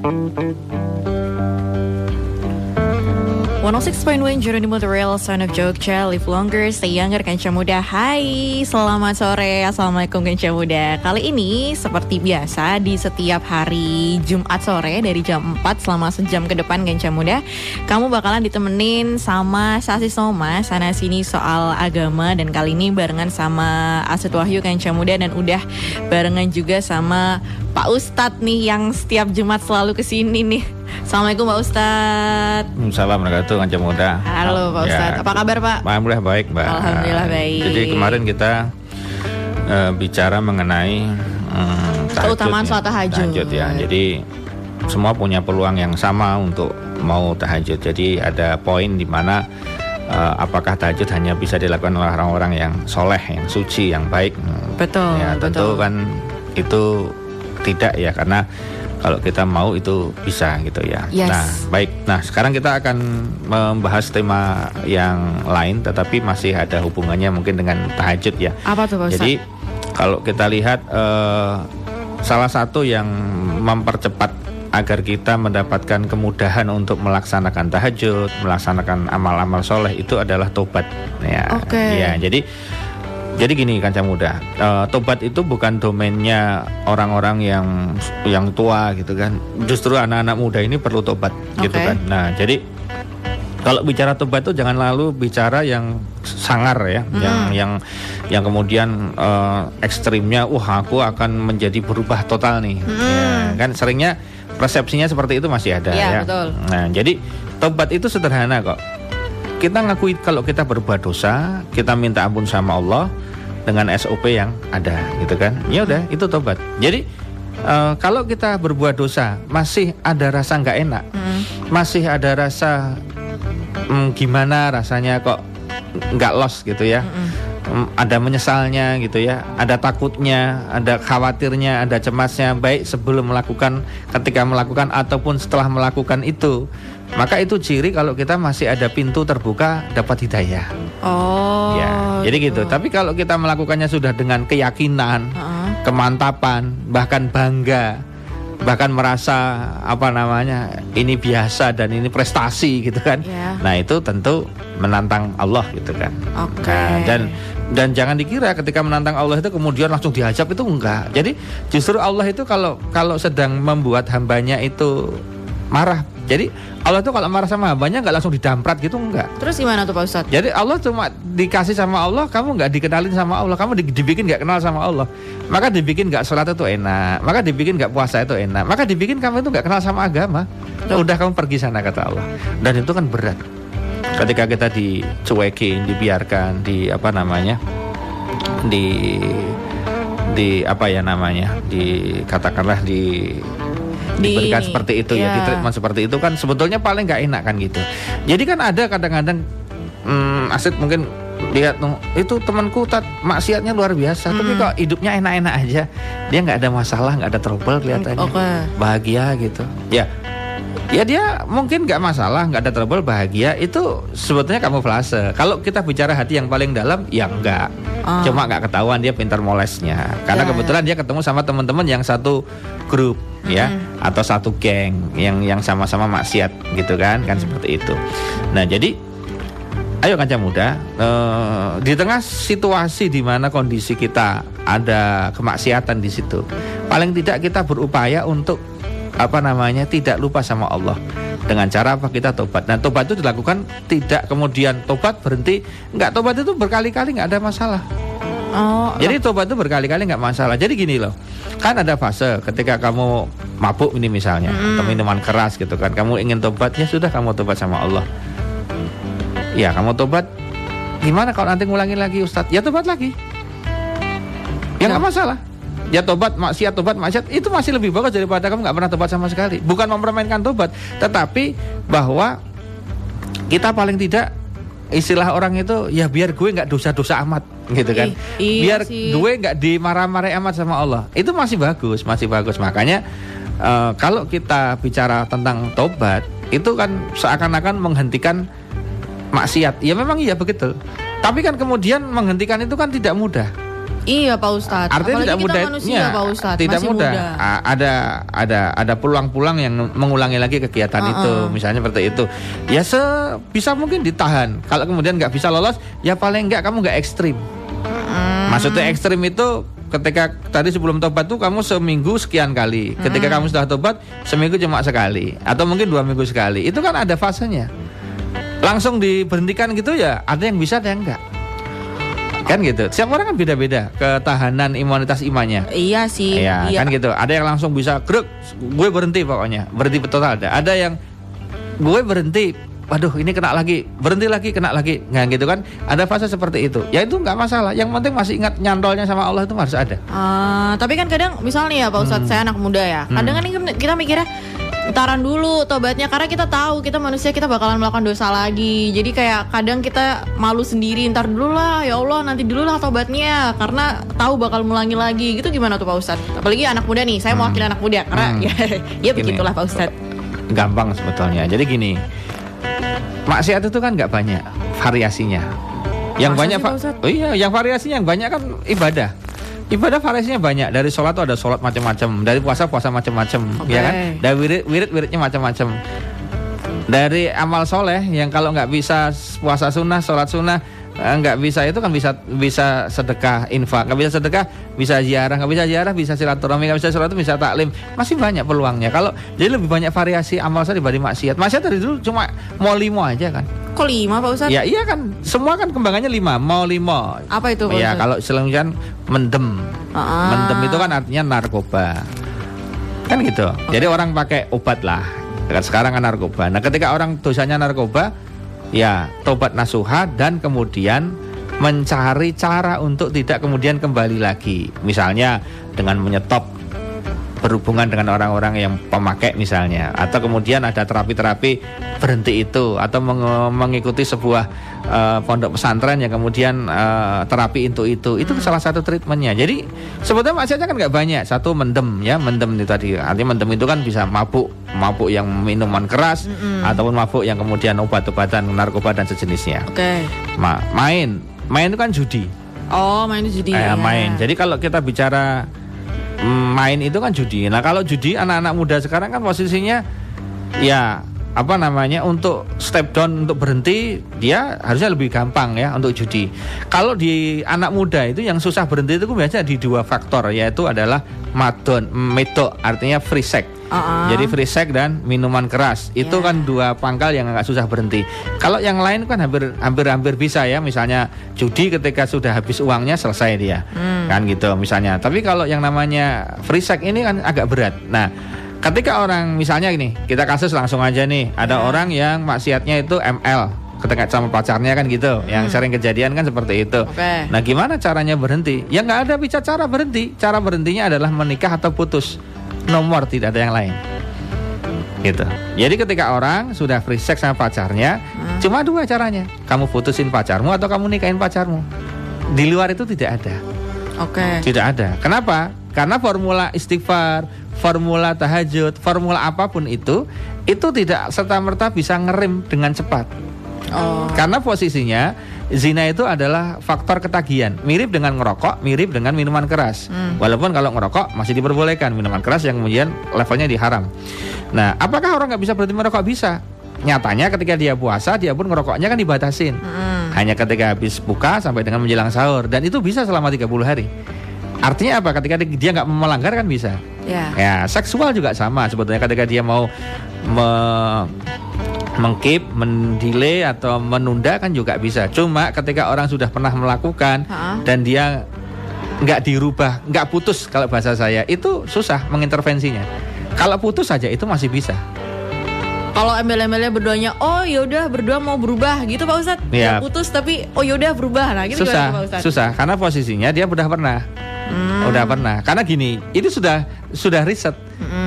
106.1 Geronimo the Real Son of Jogja, Live Longer, Stay Younger, Kanca Muda. Hai, selamat sore, Assalamualaikum Kanca Muda. Kali ini seperti biasa di setiap hari Jumat sore dari jam 4 selama sejam ke depan Kanca Muda, kamu bakalan ditemenin sama Sasi Soma, sana sini soal agama. Dan kali ini barengan sama Aset Wahyu Kanca Muda, dan udah barengan juga sama Pak Ustadz nih yang setiap Jumat selalu kesini nih. Assalamualaikum Pak Ustadz. Assalamualaikum warahmatullahi Kanca Muda. Halo Pak Ustadz, apa kabar Pak? Alhamdulillah baik Mbak. Alhamdulillah baik. Jadi kemarin kita bicara mengenai keutamaan sholat tahajud ya. Jadi semua punya peluang yang sama untuk mau tahajud. Jadi ada poin di mana apakah tahajud hanya bisa dilakukan oleh orang-orang yang soleh, yang suci, yang baik. Betul. Ya tentu kan itu tidak ya, karena kalau kita mau itu bisa gitu ya. Yes. Nah baik, nah sekarang kita akan membahas tema yang lain, tetapi masih ada hubungannya mungkin dengan tahajud ya. Apa tuh Pak Ustadz? Jadi kalau kita lihat salah satu yang mempercepat agar kita mendapatkan kemudahan untuk melaksanakan tahajud, melaksanakan amal-amal soleh itu adalah tobat ya. Oke. Ya, jadi gini Kanca Muda, tobat itu bukan domainnya orang-orang yang tua gitu kan. Justru anak-anak muda ini perlu tobat gitu kan. Nah jadi kalau bicara tobat itu jangan lalu bicara yang sangar ya, yang kemudian ekstrimnya, aku akan menjadi berubah total nih. Ya, kan seringnya persepsinya seperti itu masih ada ya. Betul. Nah jadi tobat itu sederhana kok. Kita ngakui kalau kita berbuat dosa, kita minta ampun sama Allah dengan SOP yang ada gitu kan. Ya udah, itu tobat. Jadi kalau kita berbuat dosa masih ada rasa nggak enak, masih ada rasa gimana rasanya kok nggak los gitu ya, ada menyesalnya gitu ya, ada takutnya, ada khawatirnya, ada cemasnya, baik sebelum melakukan, ketika melakukan ataupun setelah melakukan itu. Maka itu ciri kalau kita masih ada pintu terbuka dapat hidayah. Oh. Ya, jadi gitu. Tapi kalau kita melakukannya sudah dengan keyakinan, kemantapan, bahkan bangga, bahkan merasa ini biasa dan ini prestasi gitu kan. Nah itu tentu menantang Allah gitu kan. Nah, dan jangan dikira ketika menantang Allah itu kemudian langsung dihajab, itu enggak. Jadi justru Allah itu kalau sedang membuat hambanya itu marah. Jadi Allah tuh kalau marah sama hambanya nggak langsung didamprat gitu, enggak. Terus gimana tuh Pak Ustadz? Jadi Allah cuma dikasih sama Allah, kamu nggak dikenalin sama Allah, kamu dibikin nggak kenal sama Allah, maka dibikin nggak sholat itu enak, maka dibikin nggak puasa itu enak, maka dibikin kamu itu nggak kenal sama agama. Udah kamu pergi sana kata Allah. Dan itu kan berat. Ketika kita dicuekin, dibiarkan, dikatakanlah diberikan seperti itu ya, di treatment seperti itu kan sebetulnya paling nggak enak kan gitu. Jadi kan ada kadang-kadang Aset mungkin lihat itu temanku maksiatnya luar biasa, tapi kok hidupnya enak-enak aja, dia nggak ada masalah, nggak ada trouble kelihatannya, bahagia gitu. Ya dia mungkin nggak masalah, nggak ada trouble, bahagia, itu sebetulnya kamuflase. Kalau kita bicara hati yang paling dalam, ya enggak. Cuma nggak ketahuan dia pintar molesnya. Karena kebetulan dia ketemu sama teman-teman yang satu grup ya, atau satu geng yang sama-sama maksiat gitu kan seperti itu. Nah jadi ayo Kanca Muda, di tengah situasi di mana kondisi kita ada kemaksiatan di situ, paling tidak kita berupaya untuk tidak lupa sama Allah. Dengan cara apa? Kita tobat. Nah tobat itu dilakukan tidak kemudian tobat berhenti. Enggak, tobat itu berkali-kali nggak ada masalah. Jadi tobat itu berkali-kali nggak masalah. Jadi gini loh, kan ada fase ketika kamu mabuk ini misalnya, atau minuman keras gitu kan, kamu ingin tobat, ya sudah kamu tobat sama Allah. Ya kamu tobat, gimana kalau nanti ngulangin lagi Ustadz? Ya tobat lagi. Ya nggak masalah. Ya tobat maksiat itu masih lebih bagus daripada kamu nggak pernah tobat sama sekali. Bukan mempermainkan tobat, tetapi bahwa kita paling tidak, istilah orang itu ya biar gue nggak dosa-dosa amat gitu kan. Biar gue nggak dimarah-marahi amat sama Allah. Itu masih bagus. Makanya kalau kita bicara tentang tobat, itu kan seakan-akan menghentikan maksiat. Ya memang iya begitu. Tapi kan kemudian menghentikan itu kan tidak mudah. Iya Pak Ustadz. Artinya apalagi tidak kita mudah, manusia Pak Ustadz, tidak masih mudah. muda. Ada pulang-pulang yang mengulangi lagi kegiatan itu, misalnya seperti itu. Ya sebisa mungkin ditahan. Kalau kemudian nggak bisa lolos, ya paling nggak kamu nggak ekstrim. Maksudnya ekstrim itu ketika tadi sebelum tobat tuh kamu seminggu sekian kali. Ketika kamu sudah tobat, seminggu cuma sekali atau mungkin 2 minggu sekali. Itu kan ada fasenya. Langsung diberhentikan gitu ya, ada yang bisa, ada yang enggak. Kan gitu. Setiap orang kan beda-beda ketahanan imunitas imannya. Iya sih. Iya, kan gitu. Ada yang langsung bisa grek, gue berhenti pokoknya. Berhenti total ada. Ada yang gue berhenti, waduh ini kena lagi, berhenti lagi, kena lagi. Nah gitu kan. Ada fase seperti itu. Ya itu nggak masalah. Yang penting masih ingat nyantolnya sama Allah itu harus ada. Tapi kan kadang misalnya ya Pak Ustadz, saya anak muda ya. Kadang kan kita mikirnya entaran dulu tobatnya, karena kita tahu kita manusia, kita bakalan melakukan dosa lagi. Jadi kayak kadang kita malu sendiri, entar dulu lah, ya Allah nanti dulu lah tobatnya, karena tahu bakal mengulangi lagi. Gitu gimana tuh Pak Ustadz? Apalagi anak muda nih, saya mewakili anak muda karena ya begitulah Pak Ustadz. Gampang sebetulnya. Jadi gini, maksiat itu kan nggak banyak variasinya. Yang Masa banyak yang variasinya yang banyak kan ibadah. Ibadah variasinya banyak. Dari sholat tuh ada sholat macam-macam, dari puasa macam-macam, ya kan? Dari wiridnya macam-macam. Dari amal soleh yang kalau nggak bisa puasa sunnah, sholat sunnah, nggak bisa itu kan bisa sedekah, infak. Nggak bisa sedekah, bisa ziarah. Nggak bisa ziarah, bisa silaturahmi. Nggak bisa silaturahmi, bisa taklim. Masih banyak peluangnya. Kalau jadi lebih banyak variasi amal soleh dibanding maksiat. Maksiat dari dulu cuma mau 5 aja kan. Kok 5 Pak Ustadz? Ya iya kan, semua kan kembangannya 5, mau 5. Apa itu Pak Ya Ustadz? kalau istilahnya mendem. Mendem itu kan artinya narkoba. Kan gitu. Jadi orang pakai obat lah. Sekarang kan narkoba. Nah ketika orang dosanya narkoba, ya tobat nasuha dan kemudian mencari cara untuk tidak kemudian kembali lagi. Misalnya dengan menyetop berhubungan dengan orang-orang yang pemakai misalnya, atau kemudian ada terapi-terapi berhenti itu, atau mengikuti sebuah pondok pesantren yang kemudian terapi itu salah satu treatmentnya. Jadi sebetulnya maksudnya kan nggak banyak. Satu mendem ya, mendem itu tadi artinya mendem itu kan bisa mabuk yang minuman keras ataupun mabuk yang kemudian obat-obatan narkoba dan sejenisnya. Main itu kan judi. Main judi. Main. Jadi kalau kita bicara main itu kan judi. Nah kalau judi anak-anak muda sekarang kan posisinya ya untuk step down, untuk berhenti dia harusnya lebih gampang ya untuk judi. Kalau di anak muda itu yang susah berhenti itu biasanya di 2 faktor, yaitu adalah medok artinya free sex. Jadi free sex dan minuman keras itu kan 2 pangkal yang agak susah berhenti. Kalau yang lain kan hampir bisa ya. Misalnya judi ketika sudah habis uangnya selesai dia, kan gitu misalnya. Tapi kalau yang namanya free sex ini kan agak berat. Nah ketika orang misalnya ini, kita kasus langsung aja nih, ada orang yang maksiatnya itu ML ketika sama pacarnya kan gitu, yang sering kejadian kan seperti itu. Nah gimana caranya berhenti? Ya nggak ada bisa cara berhenti. Cara berhentinya adalah menikah atau putus. Nomor, tidak ada yang lain. Gitu. Jadi ketika orang sudah free sex sama pacarnya, cuma 2 caranya. Kamu putusin pacarmu atau kamu nikahin pacarmu. Di luar itu tidak ada. Tidak ada. Kenapa? Karena formula istighfar, formula tahajud, formula apapun itu tidak serta-merta bisa ngerem dengan cepat. Karena posisinya zina itu adalah faktor ketagihan, mirip dengan ngerokok, mirip dengan minuman keras. Walaupun kalau ngerokok masih diperbolehkan, minuman keras yang kemudian levelnya diharam. Nah, apakah orang nggak bisa berhenti merokok? Bisa. Nyatanya ketika dia puasa, dia pun ngerokoknya kan dibatasin. Hanya ketika habis buka sampai dengan menjelang sahur, dan itu bisa selama 30 hari. Artinya apa? Ketika dia nggak melanggar kan bisa. Ya, seksual juga sama sebetulnya. Ketika dia mau mengkeep, mendelay atau menunda kan juga bisa. Cuma ketika orang sudah pernah melakukan dan dia nggak dirubah, nggak putus, kalau bahasa saya itu susah mengintervensinya. Kalau putus saja itu masih bisa. Kalau embel-embelnya berdoanya, oh yaudah berdua mau berubah gitu Pak Ustadz. Nggak putus tapi oh yaudah berubah, nah gitu susah, Pak Ustadz. Susah karena posisinya dia udah pernah. Karena gini, itu sudah riset.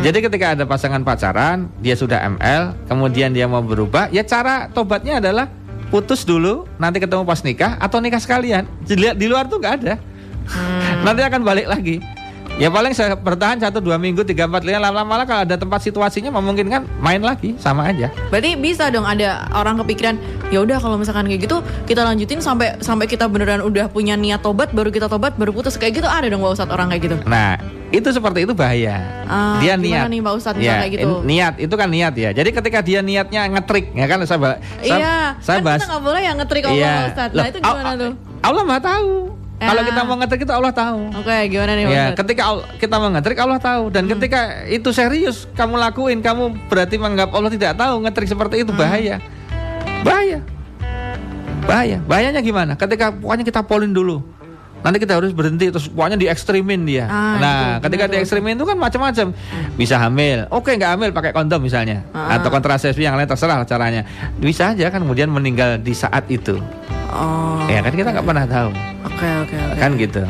Jadi ketika ada pasangan pacaran, dia sudah ML, kemudian dia mau berubah, ya cara tobatnya adalah putus dulu, nanti ketemu pas nikah atau nikah sekalian. Di luar tuh nggak ada. Nanti akan balik lagi. Ya paling saya bertahan 1, 2 minggu, 3, 4, 5, lama-lama kalau ada tempat situasinya memungkinkan main lagi, sama aja. Berarti bisa dong ada orang kepikiran, ya udah kalau misalkan kayak gitu kita lanjutin sampai kita beneran udah punya niat tobat, baru kita tobat, baru putus, kayak gitu ada dong Pak Ustadz orang kayak gitu. Nah, itu seperti itu bahaya. Dia niat. Nih Pak Ustadz ya, kayak gitu? Niat itu kan niat ya. Jadi ketika dia niatnya ngetrik, ya kan saya kan bahas. Kita nggak boleh ya ngetrik Allah Pak Ustadz. Nah itu gimana tuh? Allah Maha tahu. Kalau kita mau ngetrik itu Allah tahu. Oke, gimana nih Pak Ya, Ustadz? ketika kita mau ngetrik Allah tahu, dan ketika itu serius kamu lakuin, kamu berarti menganggap Allah tidak tahu. Ngetrik seperti itu bahaya. Bahayanya gimana? Ketika pokoknya kita polin dulu, nanti kita harus berhenti, terus pokoknya diekstrimin dia. Nah, ketika diekstrimin itu kan macam-macam. Bisa hamil, oke nggak hamil pakai kondom misalnya, atau kontrasepsi yang lain, terserah caranya. Bisa aja kan kemudian meninggal di saat itu. Ya kan kita nggak pernah tahu. Oke. Kan gitu.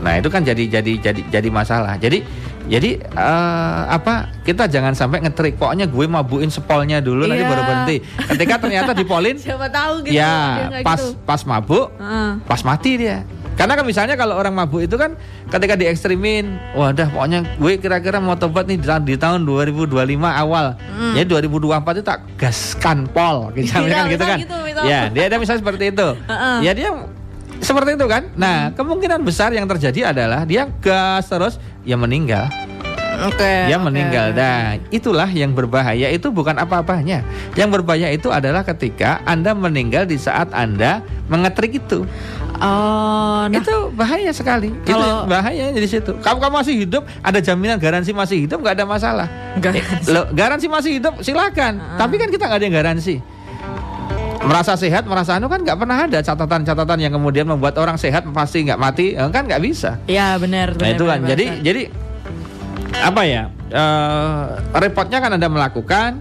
Nah itu kan jadi masalah. Jadi kita jangan sampai ngetrik. Pokoknya gue mabuin sepolnya dulu, nanti baru berhenti. Ketika ternyata dipolin, siapa tahu gitu. Ya pas mabuk, pas mati dia. Karena kan misalnya kalau orang mabuk itu kan ketika diekstrimin, wadah pokoknya gue kira-kira mau tobat nih di tahun 2025 awal. Jadi 2024 itu tak gaskan pol, misalnya kan gitu kan. Ya, dia ada misalnya seperti itu. Ya dia seperti itu kan. Nah, kemungkinan besar yang terjadi adalah dia gas terus, ya meninggal. Dia meninggal. Nah, itulah yang berbahaya, itu bukan apa-apanya. Yang berbahaya itu adalah ketika Anda meninggal di saat Anda mengetrik itu. Itu bahaya sekali. Itu bahaya di situ. Kamu masih hidup, ada jaminan garansi masih hidup, nggak ada masalah. Garansi masih hidup silakan. Tapi kan kita nggak ada yang garansi. Merasa sehat, merasa kan nggak pernah ada catatan-catatan yang kemudian membuat orang sehat pasti nggak mati, kan nggak bisa. Iya benar. Nah itu kan. Jadi apa ya? Repotnya kan Anda melakukan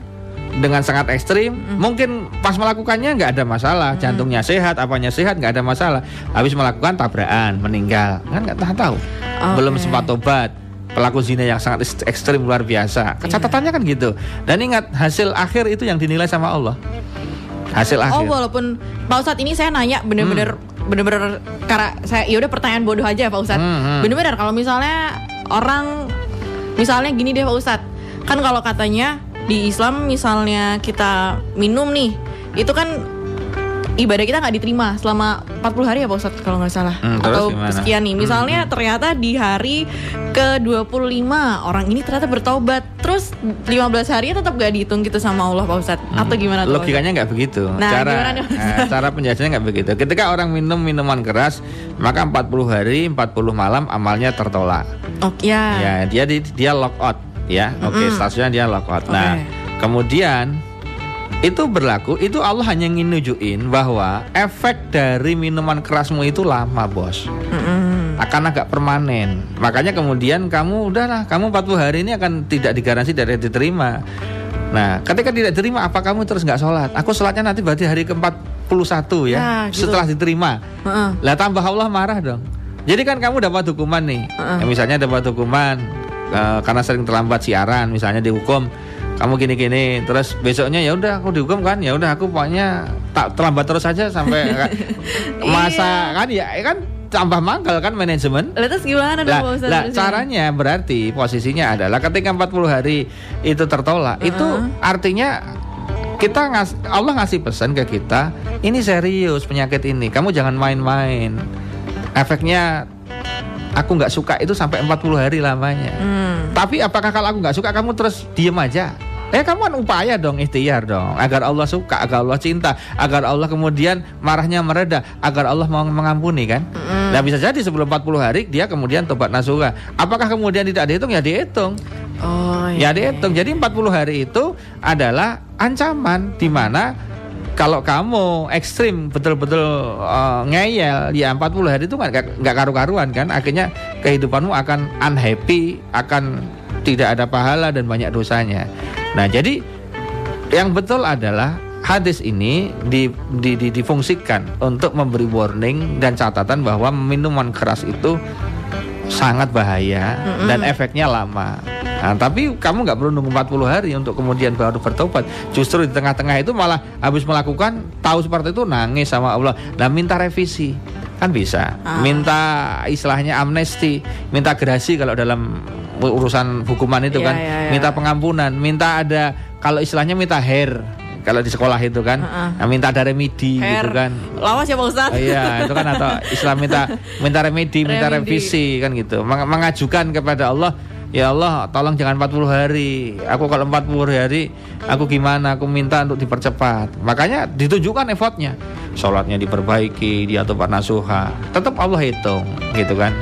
dengan sangat ekstrim. Mungkin pas melakukannya nggak ada masalah, jantungnya sehat, apanya sehat, nggak ada masalah. Habis melakukan tabrakan, meninggal, kan nggak tahu. Belum sempat tobat. Pelaku zina yang sangat ekstrim luar biasa. Catatannya kan gitu. Dan ingat, hasil akhir itu yang dinilai sama Allah. Hasil akhir. Walaupun Pak Ustadz ini saya nanya bener-bener karena saya ya udah pertanyaan bodoh aja Pak Ustadz. Bener-bener kalau misalnya orang misalnya gini deh Pak Ustadz, kan kalau katanya di Islam misalnya kita minum nih, itu kan ibadah kita nggak diterima selama 40 hari ya Pak Ustadz kalau nggak salah, atau sekian nih. Misalnya ternyata di hari ke-25 orang ini ternyata bertobat, terus 15 harinya tetap gak dihitung gitu sama Allah Pak Ustadz, atau gimana tuh? Logikanya nggak begitu. Nah, cara penjelasannya nggak begitu. Ketika orang minum minuman keras, maka 40 hari 40 malam amalnya tertolak. Ya, dia lock out ya. Statusnya dia lock out. Nah, kemudian itu berlaku, itu Allah hanya ingin nunjukin bahwa efek dari minuman kerasmu itu lama bos, akan agak permanen. Makanya kemudian kamu 40 hari ini akan tidak digaransi dari diterima. Nah ketika tidak diterima, apa kamu terus nggak sholat? Aku sholatnya nanti berarti hari ke-41 ya, gitu. Setelah diterima. Lah tambah Allah marah dong. Jadi kan kamu dapat hukuman nih, misalnya dapat hukuman karena sering terlambat siaran, misalnya dihukum kamu gini-gini, terus besoknya ya udah aku dihukum kan, ya udah aku pokoknya tak terlambat terus aja sampai masa kan ya kan tambah mangkal kan manajemen. Terus gimana dong Ustaz? Caranya berarti posisinya adalah ketika 40 hari itu tertolak, itu artinya Allah ngasih pesan ke kita, ini serius penyakit ini, kamu jangan main-main. Efeknya aku nggak suka itu sampai 40 hari lamanya. Tapi apakah kalau aku nggak suka kamu terus diem aja? Kamu kan upaya dong, ikhtiar dong, agar Allah suka, agar Allah cinta, agar Allah kemudian marahnya mereda, agar Allah mau mengampuni kan. Nah bisa jadi sebelum 40 hari dia kemudian tobat nasuha. Apakah kemudian tidak dihitung? Ya dihitung. Ya dihitung. Jadi 40 hari itu adalah ancaman, di mana kalau kamu ekstrim betul-betul ngeyel, ya 40 hari itu nggak karu-karuan kan. Akhirnya kehidupanmu akan unhappy, akan tidak ada pahala dan banyak dosanya. Nah jadi yang betul adalah hadis ini difungsikan untuk memberi warning dan catatan bahwa minuman keras itu sangat bahaya dan efeknya lama. Nah, tapi kamu nggak perlu nunggu 40 hari untuk kemudian baru bertobat. Justru di tengah-tengah itu malah habis melakukan, tahu seperti itu, nangis sama Allah dan minta revisi. kan bisa. Minta istilahnya amnesti, minta gerasi kalau dalam urusan hukuman itu kan, minta pengampunan, minta ada kalau istilahnya minta hair. Kalau di sekolah itu kan, minta ada remedi gitu kan. Lawas ya Pak Ustadz. Iya, itu kan atau Islam minta remedi, minta revisi kan gitu. Mengajukan kepada Allah, ya Allah, tolong jangan 40 hari. Aku kalau 40 hari, aku gimana? Aku minta untuk dipercepat. Makanya ditunjukkan effortnya. Sholatnya diperbaiki, dia tobat nasuha. Tetap Allah hitung, gitu kan.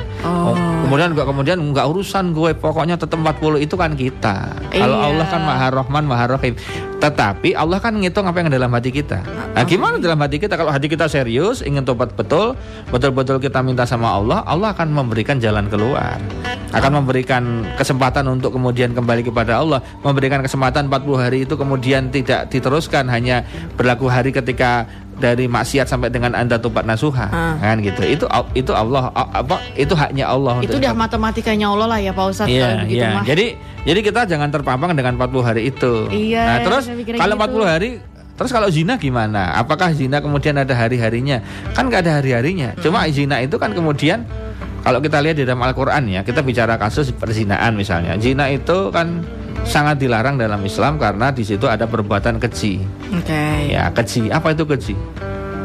Kemudian nggak urusan gue, pokoknya tetap 40 itu kan kita. Kalau Allah kan Maha Rahman, Maha Rahim. Tetapi Allah kan ngitung apa yang dalam hati kita. Nah, gimana dalam hati kita? Kalau hati kita serius, ingin tobat betul-betul kita minta sama Allah, Allah akan memberikan jalan keluar. Akan memberikan kesempatan untuk kemudian kembali kepada Allah, memberikan kesempatan 40 hari itu kemudian tidak diteruskan, hanya berlaku hari ketika dari maksiat sampai dengan Anda tobat nasuha, kan gitu. Itu Allah, itu haknya Allah. Itu udah matematikanya Allah lah ya Pak Ustadz. Iya, iya. Jadi kita jangan terpampang dengan 40 hari itu. Iya. Nah, terus kalau 40 hari, terus kalau zina gimana? Apakah zina kemudian ada hari-harinya? Kan nggak ada hari-harinya. Cuma zina itu kan kemudian kalau kita lihat di dalam Al-Quran ya, kita bicara kasus perzinaan misalnya. Zina itu kan sangat dilarang dalam Islam karena di situ ada perbuatan keji. Ya, keji. Apa itu keji?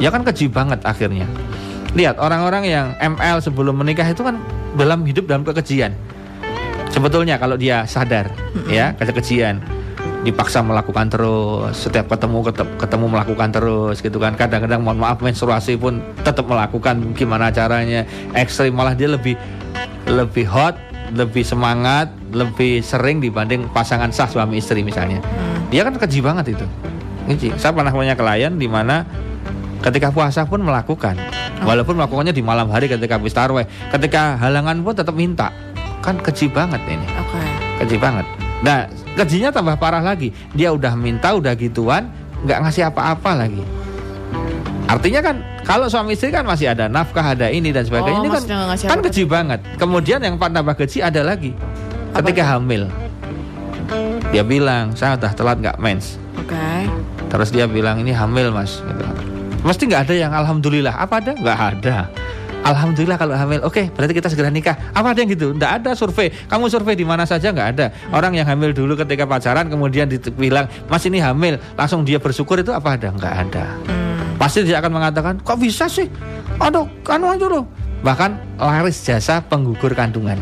Ya kan keji banget akhirnya. Lihat orang-orang yang ML sebelum menikah itu kan hidup dalam kekejian. Sebetulnya kalau dia sadar ya, kekejian, dipaksa melakukan terus, setiap ketemu melakukan terus gitu kan. Kadang-kadang mohon maaf menstruasi pun tetap melakukan, gimana caranya, ekstrim, malah dia lebih hot, lebih semangat, lebih sering dibanding pasangan sah suami istri misalnya. Dia kan keji banget itu. Keji. Saya pernah punya klien di mana ketika puasa pun melakukan, walaupun melakukannya di malam hari ketika habis tarawih, ketika halangan pun tetap minta. Kan keji banget ini. Keji banget. Nah, kejinya tambah parah lagi. Dia udah minta, udah gituan, nggak ngasih apa-apa lagi. Artinya kan kalau suami istri kan masih ada nafkah, ada ini dan sebagainya. Ini kan keji banget. Kemudian yang tambah keji ada lagi. Ketika hamil, dia bilang saya udah telat nggak mens. Terus dia bilang ini hamil mas. Gitu. Mesti nggak ada yang alhamdulillah. Apa ada? Nggak ada. Alhamdulillah kalau hamil. Oke, berarti kita segera nikah. Apa ada yang gitu? Nggak ada survei. Kamu survei di mana saja nggak ada. Orang yang hamil dulu ketika pacaran kemudian dibilang mas ini hamil, langsung dia bersyukur, itu apa ada? Nggak ada. Pasti dia akan mengatakan kok bisa sih? Aduh, aja loh. Bahkan laris jasa penggugur kandungan.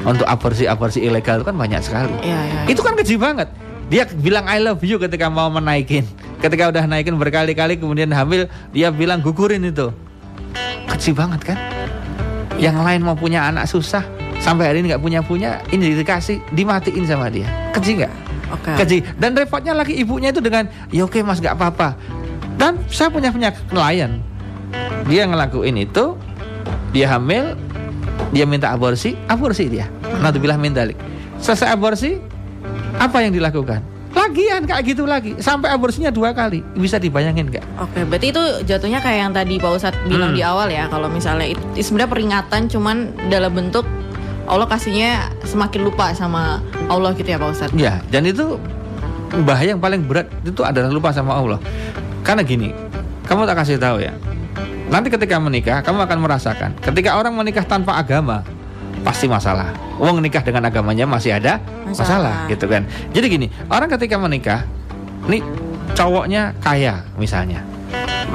Untuk aborsi ilegal itu kan banyak sekali. Itu kan keji banget. Dia bilang I love you ketika mau menaikin. Ketika udah naikin berkali-kali kemudian hamil, dia bilang gugurin itu. Keji banget kan? Yang lain mau punya anak susah, sampai hari ini nggak punya, ini dikasih, dimatiin sama dia. Keji nggak? Keji. Dan repotnya lagi ibunya itu dengan ya oke mas nggak apa-apa. Dan saya punya klien, dia ngelakuin itu, dia hamil, dia minta aborsi dia. Naudzubillah min dzalik. Selesai aborsi, apa yang dilakukan? Lagian kayak gitu lagi, sampai aborsinya 2 kali. Bisa dibayangin nggak? Berarti itu jatuhnya kayak yang tadi Pak Ustadz bilang di awal ya, kalau misalnya itu sebenarnya peringatan, cuman dalam bentuk Allah kasihnya semakin lupa sama Allah gitu ya Pak Ustadz. Ya, dan itu bahaya yang paling berat itu adalah lupa sama Allah. Karena gini, kamu tak kasih tahu ya, nanti ketika menikah kamu akan merasakan ketika orang menikah tanpa agama pasti masalah. Wong nikah dengan agamanya masih ada masalah gitu kan. Jadi gini, orang ketika menikah, nih cowoknya kaya misalnya,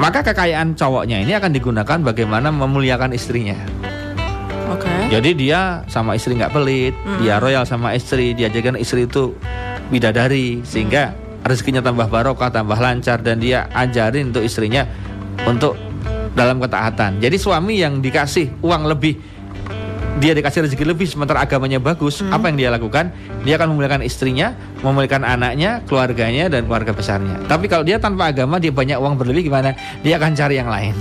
maka kekayaan cowoknya ini akan digunakan bagaimana memuliakan istrinya. Jadi dia sama istri nggak pelit, dia royal sama istri, dia jadikan istri itu bidadari sehingga rezekinya tambah barokah, tambah lancar, dan dia ajarin untuk istrinya untuk dalam ketaatan. Jadi suami yang dikasih uang lebih, dia dikasih rezeki lebih sementara agamanya bagus, apa yang dia lakukan? Dia akan memuliakan istrinya, memuliakan anaknya, keluarganya, dan keluarga besarnya. Tapi kalau dia tanpa agama, dia banyak uang berlebih, gimana? Dia akan cari yang lain.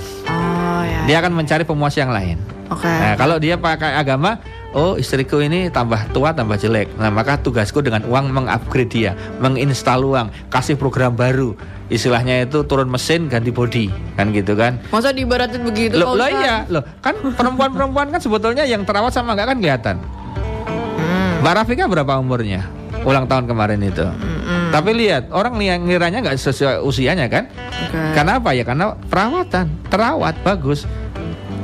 Dia akan mencari pemuas yang lain. Nah, kalau dia pakai agama, oh istriku ini tambah tua, tambah jelek. Nah, maka tugasku dengan uang mengupgrade dia, menginstal uang, kasih program baru. Istilahnya itu turun mesin ganti bodi, kan gitu kan? Masa diibaratin begitu? Loh iya, loh kan perempuan-perempuan kan sebetulnya yang terawat sama enggak kan kelihatan. Mbak Rafika berapa umurnya? Ulang tahun kemarin itu. Tapi lihat, orang ngiranya nggak sesuai usianya kan? Karena apa ya? Karena perawatan, terawat bagus.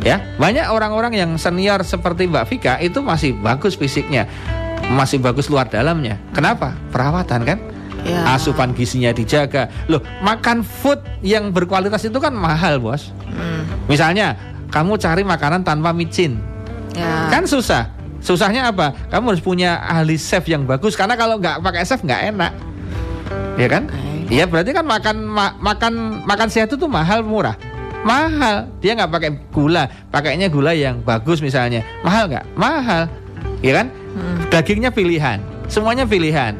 Ya, banyak orang-orang yang senior seperti Mbak Vika itu masih bagus fisiknya, masih bagus luar dalamnya. Kenapa? Perawatan kan? Ya. Asupan gizinya dijaga. Loh, makan food yang berkualitas itu kan mahal, Bos. Misalnya, kamu cari makanan tanpa micin. Ya. Kan susah. Susahnya apa? Kamu harus punya ahli chef yang bagus, karena kalau nggak pakai chef nggak enak. Ya kan? Iya, berarti kan makan sehat itu mahal murah. Mahal, dia nggak pakai gula, pakainya gula yang bagus misalnya. Mahal nggak? Mahal, ya kan? Dagingnya pilihan, semuanya pilihan.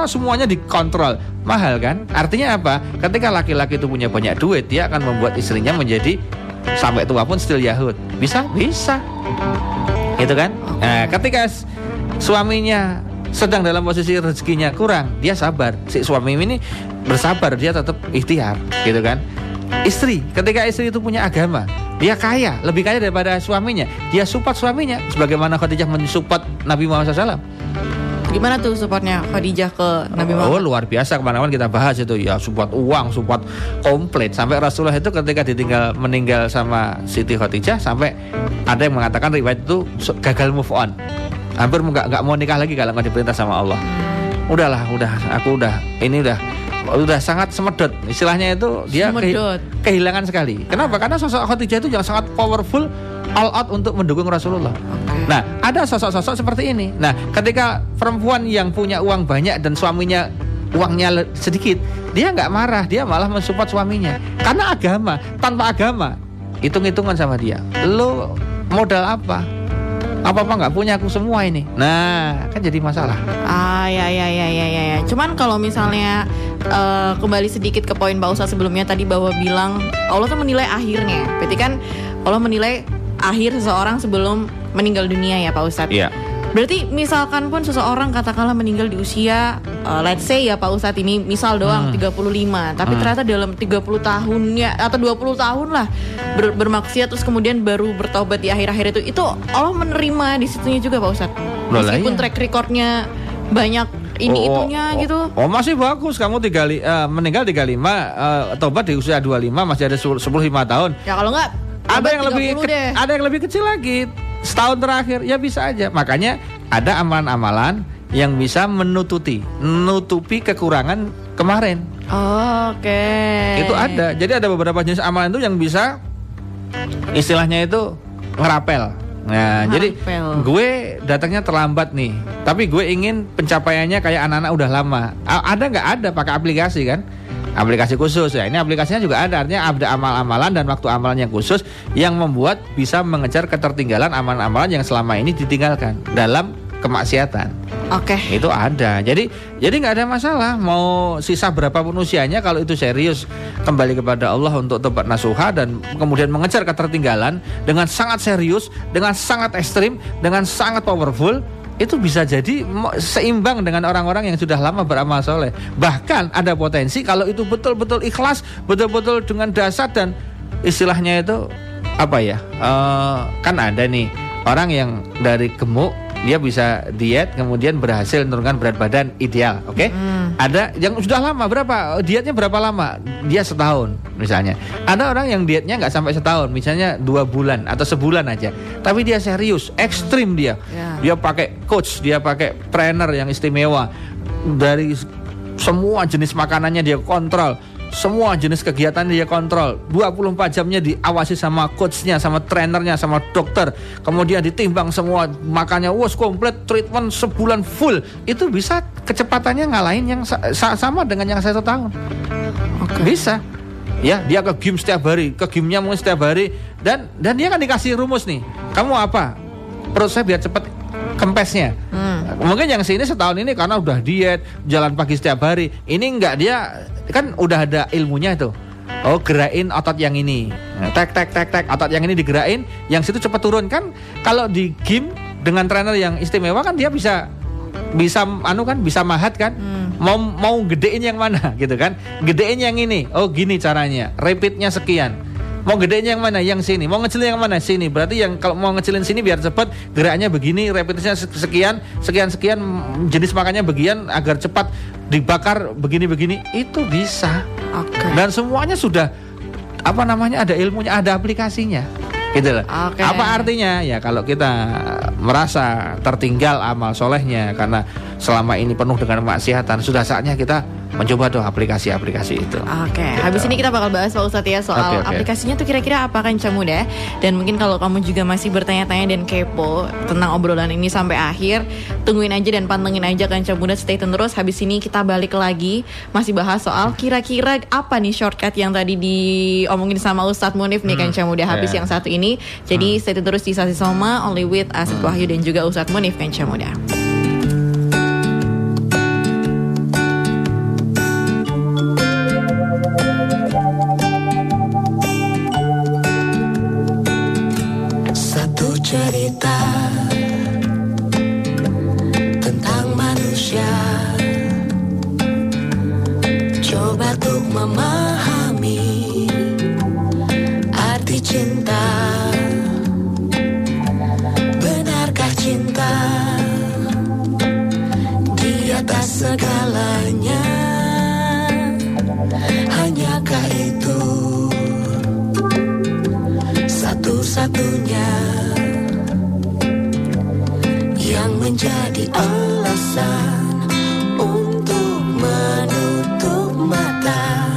Semuanya dikontrol, mahal kan? Artinya apa? Ketika laki-laki itu punya banyak duit, dia akan membuat istrinya menjadi sampai tua pun still Yahud. Bisa, gitu kan? Nah, ketika suaminya sedang dalam posisi rezekinya kurang, dia sabar. Si suami ini bersabar, dia tetap ikhtiar, gitu kan? Istri, ketika istri itu punya agama, dia kaya, lebih kaya daripada suaminya, dia support suaminya, sebagaimana Khadijah mensupport Nabi Muhammad SAW. Gimana tuh supportnya Khadijah ke Nabi Muhammad? Oh, luar biasa, kemana-mana kita bahas itu. Ya, support uang, support komplit. Sampai Rasulullah itu ketika meninggal sama Siti Khadijah, sampai ada yang mengatakan riwayat itu gagal move on, hampir nggak mau nikah lagi kalau nggak diperintah sama Allah. Aku udah sangat semedot, istilahnya itu dia kehilangan sekali. Kenapa? Karena sosok Khadijah itu yang sangat powerful, all out untuk mendukung Rasulullah. Nah, ada sosok-sosok seperti ini. Nah, ketika perempuan yang punya uang banyak dan suaminya uangnya sedikit, dia nggak marah, dia malah mensupport suaminya. Karena agama, tanpa agama, hitung-hitungan sama dia. Lo modal apa? Apa-apa nggak punya, aku semua ini. Nah, kan jadi masalah. Ya. Cuman kalau misalnya kembali sedikit ke poin Pak Ustadz sebelumnya tadi, bahwa bilang Allah tuh menilai akhirnya. Berarti kan Allah menilai akhir seseorang sebelum meninggal dunia ya Pak Ustadz. Iya. Berarti misalkan pun seseorang katakanlah meninggal di usia let's say ya Pak Ustadz, ini misal doang 35, tapi ternyata dalam 30 tahunnya atau 20 tahun lah bermaksiat, terus kemudian baru bertobat di akhir-akhir itu Allah menerima di situnya juga Pak Ustadz. Meskipun track recordnya banyak itunya gitu. Masih bagus, kamu meninggal 35, tobat di usia 25, masih ada 10-5 tahun. Ya kalau enggak ada yang lebih kecil lagi, setahun terakhir, ya bisa aja. Makanya ada amalan-amalan yang bisa menutupi kekurangan kemarin. Oke. Itu ada. Jadi ada beberapa jenis amalan itu yang bisa istilahnya itu ngerapel. Nah, jadi gue datangnya terlambat nih, tapi gue ingin pencapaiannya kayak anak-anak udah lama. Ada nggak? Ada, pakai aplikasi kan? Aplikasi khusus ya. Ini aplikasinya juga ada, artinya ada amal-amalan dan waktu amalan yang khusus yang membuat bisa mengejar ketertinggalan amalan-amalan yang selama ini ditinggalkan dalam kemaksiatan. Oke. Itu ada. Jadi nggak ada masalah mau sisa berapapun usianya, kalau itu serius kembali kepada Allah untuk tobat nasuha dan kemudian mengejar ketertinggalan dengan sangat serius, dengan sangat ekstrim, dengan sangat powerful, itu bisa jadi seimbang dengan orang-orang yang sudah lama beramal soleh. Bahkan ada potensi kalau itu betul-betul ikhlas, betul-betul dengan dasar dan istilahnya itu apa ya? Kan ada nih orang yang dari gemuk dia bisa diet kemudian berhasil menurunkan berat badan ideal, oke? Ada yang sudah lama, berapa dietnya berapa lama? Dia setahun misalnya. Ada orang yang dietnya nggak sampai setahun, misalnya 2 bulan atau sebulan aja, tapi dia serius, ekstrim dia. Dia pakai coach, dia pakai trainer yang istimewa, dari semua jenis makanannya dia kontrol, semua jenis kegiatan dia kontrol, 24 jamnya diawasi sama coachnya, sama trainernya, sama dokter. Kemudian ditimbang semua makannya, komplit treatment sebulan full. Itu bisa kecepatannya ngalahin yang sama dengan yang 1 tahun. Bisa. Ya, dia ke gym setiap hari, ke gymnya mungkin setiap hari, dan dia kan dikasih rumus nih. Kamu apa? Perut saya biar cepat kempesnya. Mungkin yang sini setahun ini karena udah diet, jalan pagi setiap hari. Ini enggak, dia kan udah ada ilmunya tuh. Oh, gerakin otot yang ini. Tek otot yang ini digerakin, yang situ cepat turun kan. Kalau di gym dengan trainer yang istimewa kan dia bisa mahat kan. Mau gedein yang mana gitu kan. Gedein yang ini. Oh, gini caranya. Repeatnya sekian. Mau gedein yang mana? Yang sini. Mau ngecilin yang mana? Sini. Berarti yang kalau mau ngecilin sini biar cepat, geraknya begini, repetisinya sekian, jenis makannya bagian agar cepat dibakar begini. Itu bisa. Dan semuanya sudah ada ilmunya, ada aplikasinya. gitu loh. Oke. Apa artinya? Ya kalau kita merasa tertinggal amal solehnya karena selama ini penuh dengan kemaksiatan, sudah saatnya kita mencoba tuh aplikasi-aplikasi itu. Oke, Gitu. habis ini kita bakal bahas Pak Ustadz ya soal Oke. aplikasinya tuh kira-kira apa Kanca Muda. Dan mungkin kalau kamu juga masih bertanya-tanya dan kepo tentang obrolan ini sampai akhir, tungguin aja dan pantengin aja Kanca Muda, stay tune terus. Habis ini kita balik lagi masih bahas soal kira-kira apa nih shortcut yang tadi diomongin sama Ustadz Munif nih Kanca Muda habis yang satu ini. Jadi stay tune terus di Sasi Soma Only with Asep Wahyu dan juga Ustadz Munif Kanca Muda. Cerita tentang manusia, coba untuk memahami arti cinta. Benarkah cinta di atas segalanya? Hanyakah itu satu-satunya yang menjadi alasan untuk menutup mata,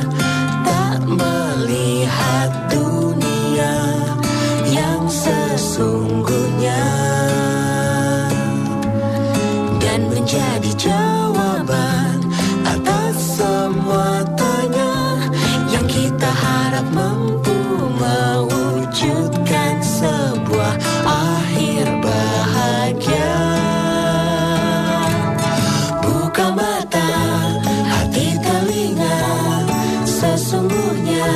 tak melihat dunia yang sesungguhnya, dan menjadi jawaban atas semua tanya yang kita harap mampu mewujudkan sebuah akhir bahagia. Buka mata, hati, telinga, sesungguhnya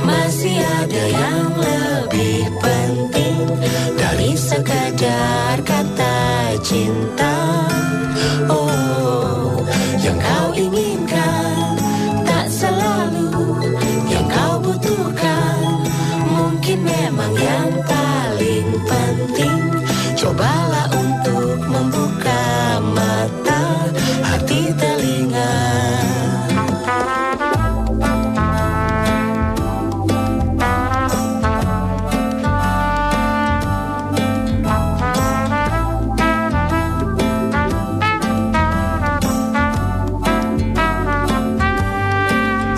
masih ada yang lebih penting dari sekadar kata cinta. Oh, yang kau inginkan tak selalu yang kau butuhkan. Mungkin memang yang paling penting, cobalah untuk membuka mata, hati, telinga.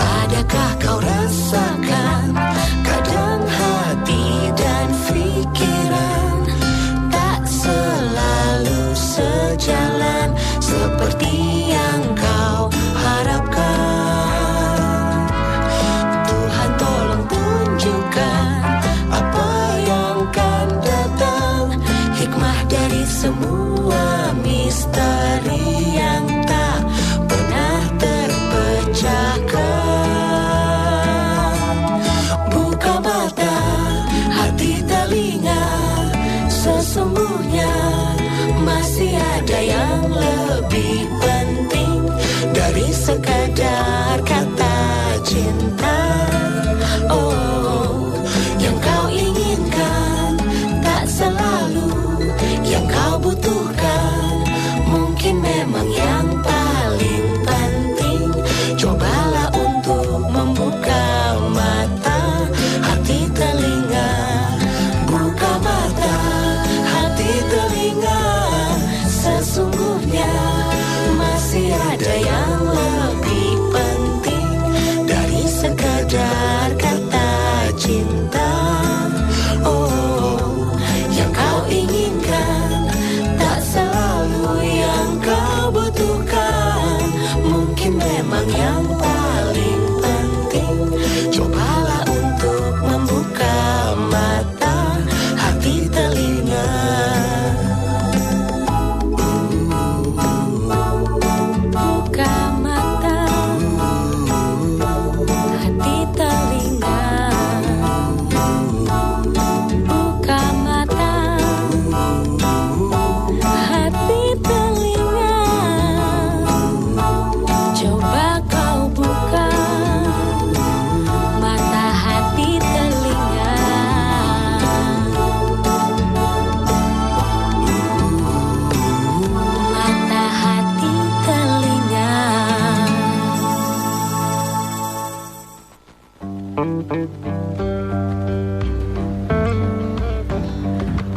Adakah kau rasakan kadang hati dan pikiran tak selalu sejalan seperti yang kau harapkan? Tuhan tolong tunjukkan apa yang akan datang, hikmah dari semua misteri yang tak pernah terpecahkan. Buka mata, hati, telinga, sesungguhnya masih ada yang lebih penting dari sekadar kata cinta. Oh, yang kau inginkan tak selalu yang kau butuhkan. Mungkin memang yang paling penting, cobalah untuk membuka mata, hati, telinga. Buka mata, hati, telinga, sesungguhnya masih ada yang lebih penting dari sekadar kata cinta. Oh, yang kau inginkan tak selalu yang kau butuhkan. Mungkin memang yang paling penting, cobalah untuk membuka mata, hati, telinga. Buka mata, hati, telinga. Buka mata, hati, telinga. Coba kau buka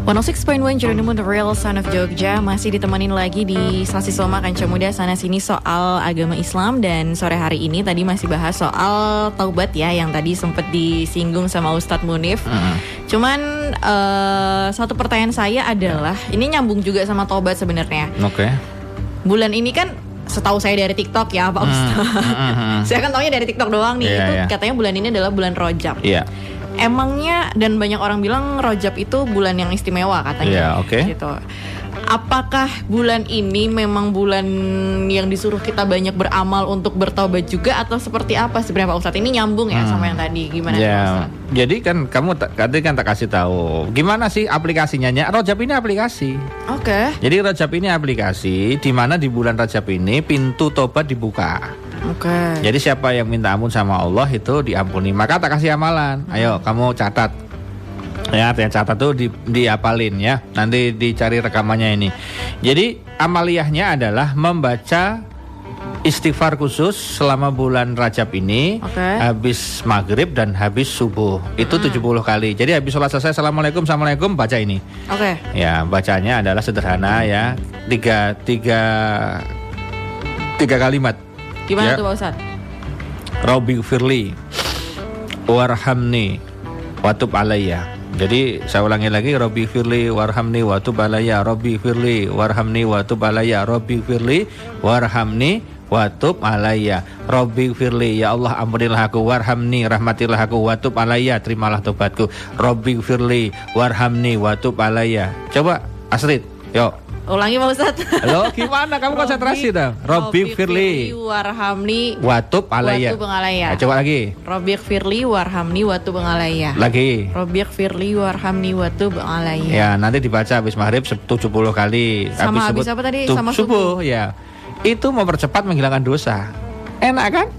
106.1 Jeronimo The Real Son of Jogja. Masih ditemenin lagi di Selasi Soma Kanca Muda sana sini soal agama Islam. Dan sore hari ini tadi masih bahas soal taubat ya, yang tadi sempat disinggung sama Ustadz Munif. Cuman satu pertanyaan saya adalah, ini nyambung juga sama taubat sebenarnya. Oke. Bulan ini kan setahu saya dari TikTok ya Pak Ustadz. Saya kan taunya dari TikTok doang nih. Itu katanya bulan ini adalah bulan Rajab. Iya. Emangnya, dan banyak orang bilang Rajab itu bulan yang istimewa katanya. Gitu. Apakah bulan ini memang bulan yang disuruh kita banyak beramal untuk bertaubat juga, atau seperti apa sebenarnya Pak Ustadz? Ini nyambung ya sama yang tadi, gimana Pak Ustadz? Jadi kan kamu tadi kan tak kasih tahu gimana sih aplikasinya. Rajab ini aplikasi. Oke. Jadi Rajab ini aplikasi di mana di bulan Rajab ini pintu tobat dibuka. Oke. Jadi siapa yang minta ampun sama Allah itu diampuni. Maka tak kasih amalan. Ayo kamu catat. Ya, yang catat tuh diapalin ya. Nanti dicari rekamannya ini. Jadi amaliyahnya adalah membaca istighfar khusus selama bulan Rajab ini. Habis maghrib dan habis subuh. Itu 70 kali. Jadi habis sholat selesai Assalamualaikum baca ini. Oke. Ya, bacanya adalah sederhana ya. Tiga kalimat. Gimana tuh Pak Ustadz? Rabbi firli warhamni watub alayya. Jadi saya ulangi lagi, Rabbi firli warhamni watub alayya, Rabbi firli warhamni watub alayya, Rabbi firli warhamni watub alayya, Rabbi firli, ya Allah ampunilah aku, warhamni rahmatilah aku, watub alayya terimalah tobatku, Rabbi firli warhamni watub alayya. Coba Astrid, yuk. Ulangi Pak Ustadz. Halo, gimana? Kamu konsentrasi dong. Rabbi firli warhamni watub alayya. Coba lagi. Rabbi firli warhamni watub alayya. Lagi. Rabbi firli warhamni watub alayya. Ya, nanti dibaca habis maghrib 70 kali. Sama habis apa tadi? Sama subuh. Ya. Itu mempercepat menghilangkan dosa. Enak kan?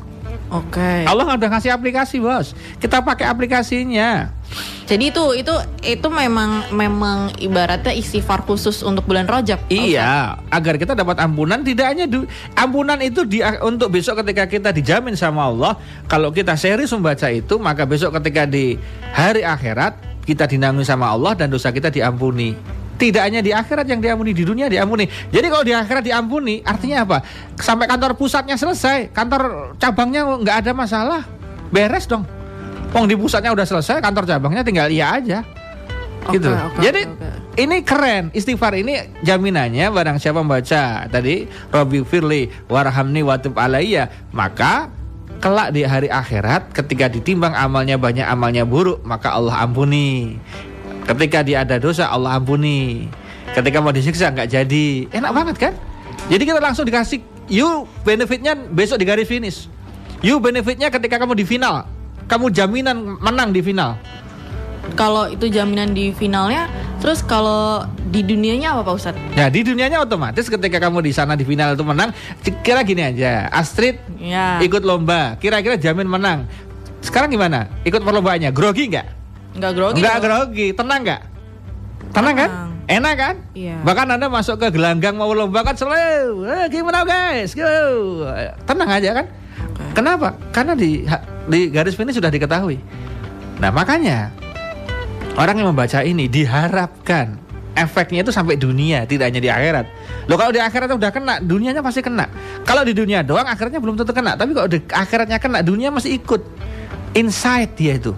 Oke. Allah udah ngasih aplikasi, Bos. Kita pakai aplikasinya. Jadi itu memang ibaratnya istighfar khusus untuk bulan Rajab. Iya, agar kita dapat ampunan. Tidak hanya ampunan itu untuk besok ketika kita dijamin sama Allah. Kalau kita serius membaca itu, maka besok ketika di hari akhirat kita dinaungi sama Allah dan dosa kita diampuni. Tidak hanya di akhirat yang diampuni, di dunia diampuni. Jadi kalau di akhirat diampuni, artinya apa? Sampai kantor pusatnya selesai, kantor cabangnya nggak ada masalah, beres dong. Wong di pusatnya udah selesai, kantor cabangnya tinggal iya aja. Gitu. Jadi ini keren. Istighfar ini jaminannya barang siapa membaca tadi Rabbi firli warhamni watub alayya, maka kelak di hari akhirat ketika ditimbang amalnya banyak, amalnya buruk, maka Allah ampuni. Ketika dia ada dosa Allah ampuni. Ketika mau disiksa nggak jadi. Enak banget kan? Jadi kita langsung dikasih you benefitnya besok di garis finish. You benefitnya ketika kamu di final. Kamu jaminan menang di final. Kalau itu jaminan di finalnya, terus kalau di dunianya apa Pak Ustadz? Ya di dunianya otomatis ketika kamu di sana di final itu menang. Kira gini aja, Astrid ikut lomba, kira-kira jamin menang. Sekarang gimana? Ikut perlombaannya, grogi nggak? Nggak grogi. Nggak grogi, tenang nggak? Tenang kan? Enak kan? Iya. Bahkan Anda masuk ke gelanggang mau lomba kan selalu, gimana guys? Go. Tenang aja kan? Kenapa? Karena di garis finish sudah diketahui. Nah makanya orang yang membaca ini diharapkan efeknya itu sampai dunia, tidak hanya di akhirat. Loh kalau di akhirat udah kena, dunianya pasti kena. Kalau di dunia doang akhiratnya belum tentu kena. Tapi kalau di akhiratnya kena, dunia masih ikut. Inside dia itu.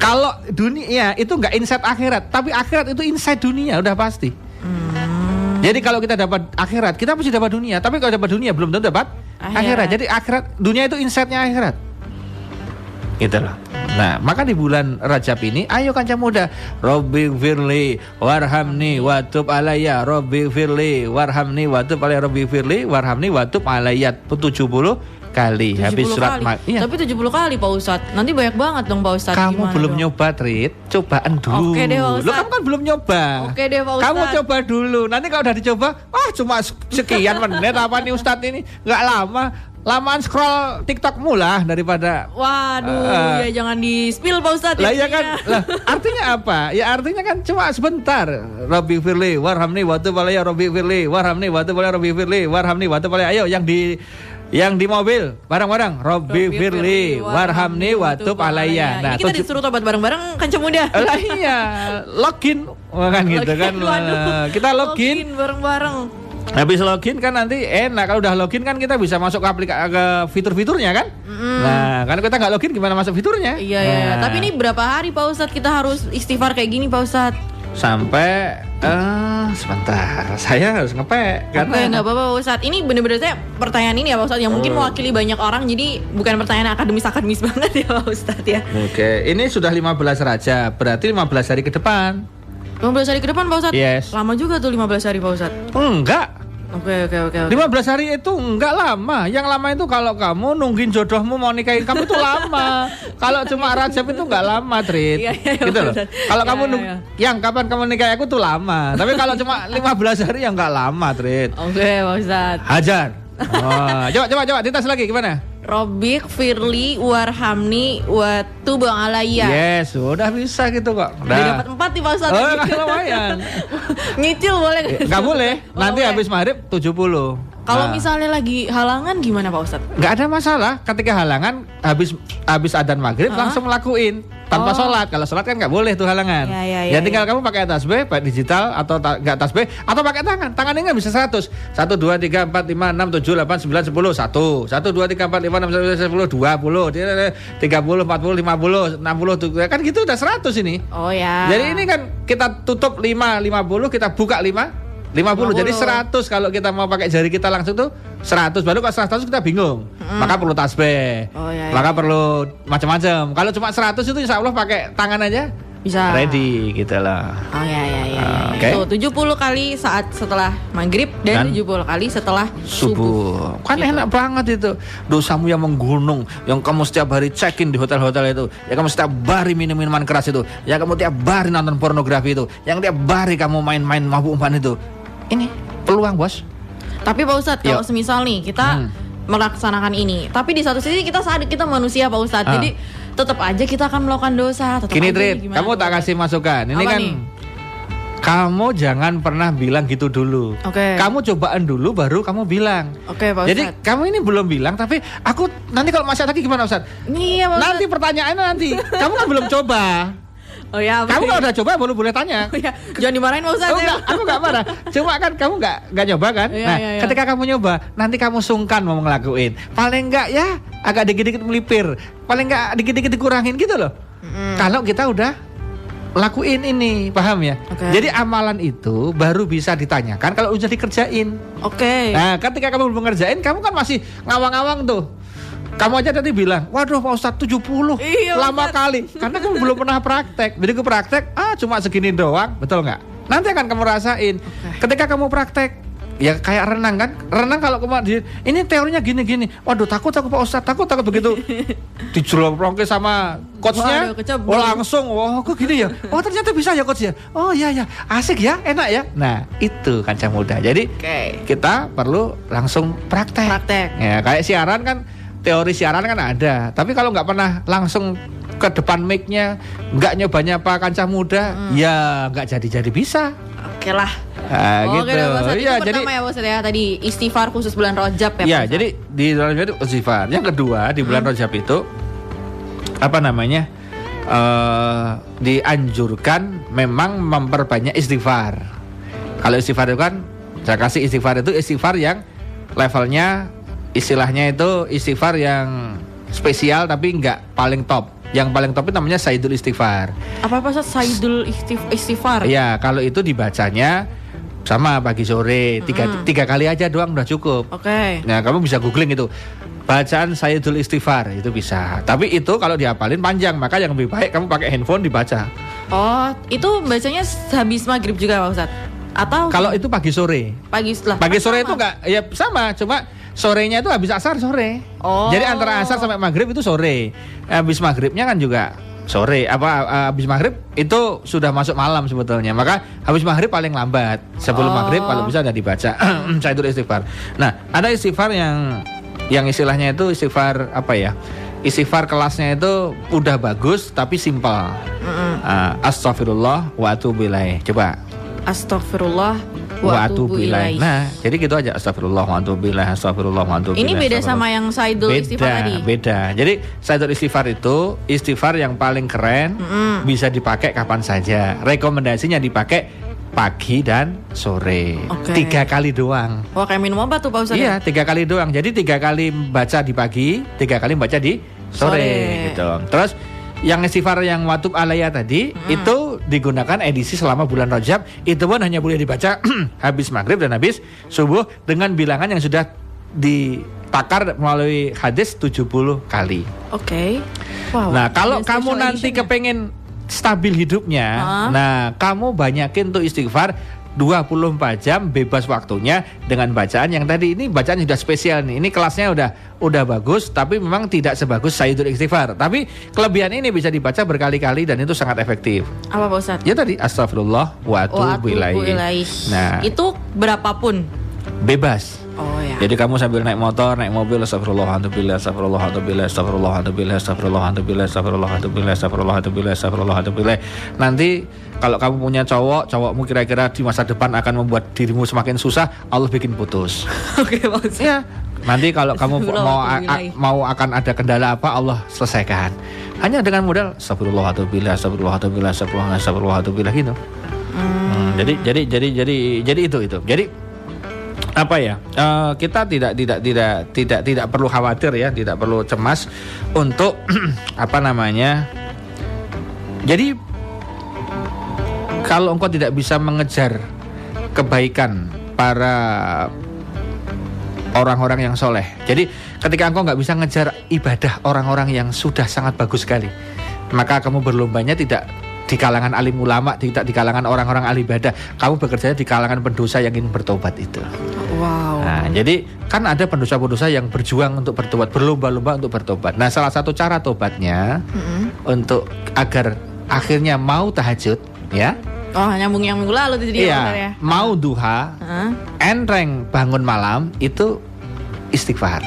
Kalau dunia itu nggak inside akhirat, tapi akhirat itu inside dunia, udah pasti. Jadi kalau kita dapat akhirat, kita pasti dapat dunia. Tapi kalau dapat dunia belum tentu dapat akhirat. Jadi akhirat, dunia itu inside-nya akhirat. Gitu loh. Nah, maka di bulan Rajab ini, ayo kanca muda, Rabbi firli warhamni watub alayya, Rabbi firli warhamni watub alayya, Rabbi firli warhamni watub alayya 70 kali habis surat iya. Tapi 70 kali Pak Ustadz. Nanti banyak banget dong Pak Ustadz. Kamu belum nyoba Trit, cobaan dulu. Oke deh Pak Ustadz. Lo kamu kan belum nyoba. Oke deh Pak Ustadz. Kamu coba dulu. Nanti kalau udah dicoba, cuma sekian menit apa nih Ustadz ini? Nggak lama. Lamaan scroll TikTokmu lah daripada. Waduh, ya jangan di spill Pak Ustadz. Lah ya kan. Lah, artinya apa? Ya artinya kan cuma sebentar. Rabbi firli warhamni watub alayya, Rabbi firli warhamni watub alayya, Rabbi firli warhamni watub alayya. Ayo yang Yang di mobil bareng-bareng Robbi firli warhamni watub alayya. Nah, kita disuruh tobat bareng-bareng Kanca Muda. Lah iya, login kan gitu kan. Kita login bareng-bareng. Habis login kan nanti enak, kalau udah login kan kita bisa masuk ke aplikasi ke fitur-fiturnya kan. Nah, karena kita nggak login gimana masuk fiturnya? Iya. Tapi ini berapa hari Pak Ustadz kita harus istighfar kayak gini Pak Ustadz? Sampai sebentar, saya harus ngepek karena nggak apa-apa Pak Ustadz. Ini bener-bener saya pertanyaan ini ya Pak Ustadz yang mungkin mewakili banyak orang, jadi bukan pertanyaan akademis banget ya Pak Ustadz ya. Oke, ini sudah 15 Rajab, berarti 15 hari ke depan. 15 hari ke depan Pak Ustadz? Yes. Lama juga tuh 15 hari Pak Ustadz. Enggak. Oke. 15 hari itu enggak lama. Yang lama itu kalau kamu nungguin jodohmu mau nikahin kamu itu lama. Kalau cuma Rajab itu enggak lama, Trit. Iya, gitu loh. Kalau kamu yang kapan kamu nikah aku tuh lama. Tapi kalau cuma 15 hari ya enggak lama, Trit. Oke, Pak Ustadz. Hajar. Oh, coba dites lagi gimana? Robik firli warhamni watub alayya. Yes, udah bisa gitu kok. Udah dapat 4 nih Pak Ustadz. Oh, lumayan. Nyicil boleh nggak? Nggak boleh. Nanti habis maghrib 70. Kalau misalnya lagi halangan gimana Pak Ustadz? Nggak ada masalah. Ketika halangan habis adzan maghrib langsung lakuin tanpa sholat. Kalau sholat kan nggak boleh tuh halangan. Ya, tinggal kamu pakai tasbih, pakai digital atau nggak tasbih atau pakai tangan. Tangannya nggak bisa 100. 1, 2, 3, 4, 5, 6, 7, 8, 9, 10. 1, 1, 2, 3, 4, 5, 6, 7, 10, 20, 30, 40, 50, 60. Kan gitu udah 100 ini. Oh ya. Jadi ini kan kita tutup 5, 50, kita buka 50. Jadi 100 kalau kita mau pakai jari kita langsung tuh 100. Baru kalau 100 kita bingung. Maka perlu tasbih. Maka perlu macam-macam. Kalau cuma 100 itu insya Allah pakai tangan aja bisa ready gitu loh. Oh ya. Okay. Tuh 70 kali saat setelah maghrib dan 70 kali setelah subuh. Kan enak banget itu. Dosamu yang menggunung, yang kamu setiap hari check-in di hotel-hotel itu, yang kamu setiap hari minum minuman keras itu, yang kamu tiap hari nonton pornografi itu, yang tiap hari kamu main-main mabuk-mabukan itu. Ini peluang, Bos. Tapi Pak Ustadz, kalau semisal nih kita melaksanakan ini, tapi di satu sisi kita sadar kita manusia Pak Ustadz. Jadi tetap aja kita akan melakukan dosa. Gini Trit, kamu tak kasih masukan. Ini apa kan nih? Kamu jangan pernah bilang gitu dulu. Oke. Kamu cobaan dulu baru kamu bilang. Oke, Pak Ustadz. Jadi kamu ini belum bilang, tapi aku nanti kalau masih lagi gimana Ustadz? Iya Pak Ustadz. Nanti pertanyaannya nanti. Kamu kan belum coba. Oh ya. Kamu kalau udah coba baru boleh tanya. Oh ya. Jangan dimarahin Pak Ustadz. Enggak, aku nggak marah. Cuma kan kamu nggak nyoba kan? Iya. Ketika kamu nyoba, nanti kamu sungkan mau ngelakuin. Paling nggak ya agak dikit-dikit melipir. Paling nggak dikit-dikit dikurangin gitu loh. Kalau kita udah lakuin ini, paham ya? Okay. Jadi amalan itu baru bisa ditanyakan kalau udah dikerjain. Oke. Nah, ketika kamu belum ngerjain, kamu kan masih ngawang-ngawang tuh. Kamu aja tadi bilang, waduh Pak Ustadz 70 iya, lama kali. Karena kamu belum pernah praktek. Begitu praktek, cuma segini doang, betul nggak? Nanti akan kamu rasain. Ketika kamu praktek, ya kayak renang kan. Renang kalau kamu ini teorinya gini-gini. Waduh takut Pak Ustadz, takut begitu. Dijeloprongke sama coachnya. Langsung, kok gini ya? Oh ternyata bisa ya coach ya? Oh iya ya, asik ya, enak ya. Nah itu Kanca Muda. Jadi kita perlu langsung praktek. Ya kayak siaran kan. Teori siaran kan ada, tapi kalau nggak pernah langsung ke depan mic-nya, nggak nyobanya Pak Kanca Muda, ya nggak jadi bisa. Oke lah. Gitu. Iya, jadi pertama ya Bos ya tadi istighfar khusus bulan Rajab ya. Iya, jadi di bulan Rajab itu istighfar. Yang kedua di bulan Rajab itu apa namanya? Dianjurkan memang memperbanyak istighfar. Kalau istighfar itu kan, saya kasih istighfar itu istighfar yang levelnya istilahnya itu istighfar yang spesial tapi nggak paling top. Yang paling top itu namanya Sayyidul Istighfar. Apa Sayyidul Istighfar? Ya kalau itu dibacanya sama pagi sore tiga kali aja doang udah cukup. Oke. Nah kamu bisa googling itu bacaan Sayyidul Istighfar itu bisa. Tapi itu kalau dihafalin panjang, maka yang lebih baik kamu pakai handphone dibaca. Oh itu bacanya habis maghrib juga Pak Ustadz? Atau kalau itu pagi sore? Pagi sore itu nggak, ya sama, cuma sorenya itu habis asar sore. Jadi antara asar sampai maghrib itu sore. Habis maghribnya kan juga sore. Habis maghrib itu sudah masuk malam sebetulnya. Maka habis maghrib paling lambat. Sebelum maghrib kalau bisa udah dibaca Sayyidul Istighfar. Nah, ada istighfar yang istilahnya itu istighfar apa ya? Istighfar kelasnya itu udah bagus tapi simpel. Astaghfirullah wa atubu ilaih. Coba. Astaghfirullah wa atubu ilaih. Nah, jadi gitu aja, astagfirullah wa atubu ilaih, astagfirullah wa atubu ilaih. Ini beda sama yang Saidul Istighfar tadi. Beda. Jadi Saidul Istighfar itu istighfar yang paling keren, bisa dipakai kapan saja. Rekomendasinya dipakai pagi dan sore. 3 kali doang. Wah, kayak minum obat tuh Pak Ustadz. Iya, 3 kali doang. Jadi 3 kali baca di pagi, 3 kali baca di sore. Gitu. Terus yang istighfar yang watub alaya tadi itu digunakan edisi selama bulan Rajab. Itu pun hanya boleh dibaca habis maghrib dan habis subuh dengan bilangan yang sudah ditakar melalui hadis 70 kali. Wow. Nah, kalau kamu nanti kepengen stabil hidupnya, nah kamu banyakin tuh istighfar 24 jam bebas waktunya dengan bacaan yang tadi. Ini bacaan sudah spesial nih. Ini kelasnya udah bagus, tapi memang tidak sebagus Sayyidul Istighfar. Tapi kelebihan ini bisa dibaca berkali-kali dan itu sangat efektif. Apa Pak Ustadz? Ya tadi astagfirullah wa atubu ilaih. Nah, itu berapapun bebas. Oh ya. Jadi kamu sambil naik motor, naik mobil, astagfirullah, astagfirullah, astagfirullah, astagfirullah, astagfirullah, astagfirullah, astagfirullah, astagfirullah, astagfirullah, astagfirullah, astagfirullah. Nanti kalau kamu punya cowokmu kira-kira di masa depan akan membuat dirimu semakin susah, Allah bikin putus. Oke, Pak Ustadz. Ya. Nanti kalau kamu mau akan ada kendala apa, Allah selesaikan. Hanya dengan modal astagfirullah, astagfirullah, astagfirullah, astagfirullah, astagfirullah, astagfirullah gitu. Jadi itu. Jadi apa ya, kita tidak perlu khawatir ya, tidak perlu cemas untuk apa namanya. Jadi kalau engkau tidak bisa mengejar kebaikan para orang-orang yang soleh, jadi ketika engkau nggak bisa ngejar ibadah orang-orang yang sudah sangat bagus sekali, maka kamu berlombanya tidak di kalangan alim ulama, tidak di kalangan orang-orang ahli ibadah. Kamu bekerja di kalangan pendosa yang ingin bertobat itu. Wow. Nah, jadi kan ada pendosa-pendosa yang berjuang untuk bertobat, berlomba-lomba untuk bertobat. Nah, salah satu cara tobatnya untuk agar akhirnya mau tahajud, ya. Oh, nyambung yang minggu lalu tadi ya. Mau duha, enreng bangun malam itu istighfar.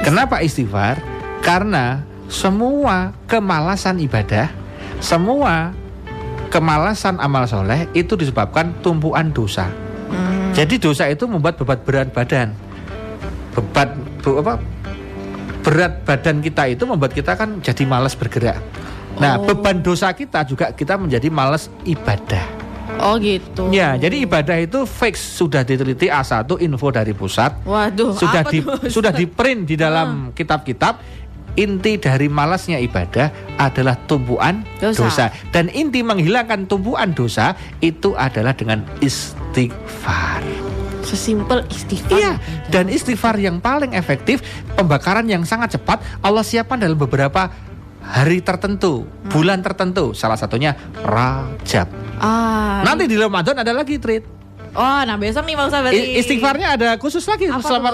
Kenapa istighfar? Karena semua kemalasan ibadah, semua kemalasan amal soleh itu disebabkan tumpuan dosa. Jadi dosa itu membuat berat badan. Berat badan kita itu membuat kita kan jadi malas bergerak. Nah, beban dosa kita juga kita menjadi malas ibadah. Oh gitu. Ya, jadi ibadah itu fix, sudah diteliti A1 info dari pusat. Waduh, sudah di-print di dalam kitab-kitab. Inti dari malasnya ibadah adalah tumpuan dosa. Dan inti menghilangkan tumpuan dosa itu adalah dengan istighfar. Sesimpel istighfar. Iya, dan istighfar yang paling efektif, pembakaran yang sangat cepat, Allah siapkan dalam beberapa hari tertentu, bulan tertentu. Salah satunya Rajab. Nanti di Ramadan ada lagi treat. Oh, nah besok nih Pak Ustadz berarti istighfarnya ada khusus lagi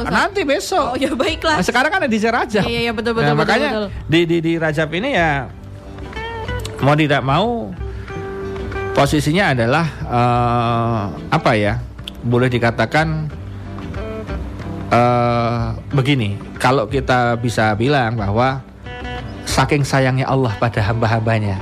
nanti besok. Oh ya baiklah. Nah, sekarang kan ada di Rajab. Iya betul. Makanya di Rajab ini ya mau tidak mau posisinya adalah apa ya? Boleh dikatakan begini, kalau kita bisa bilang bahwa saking sayangnya Allah pada hamba-hambanya.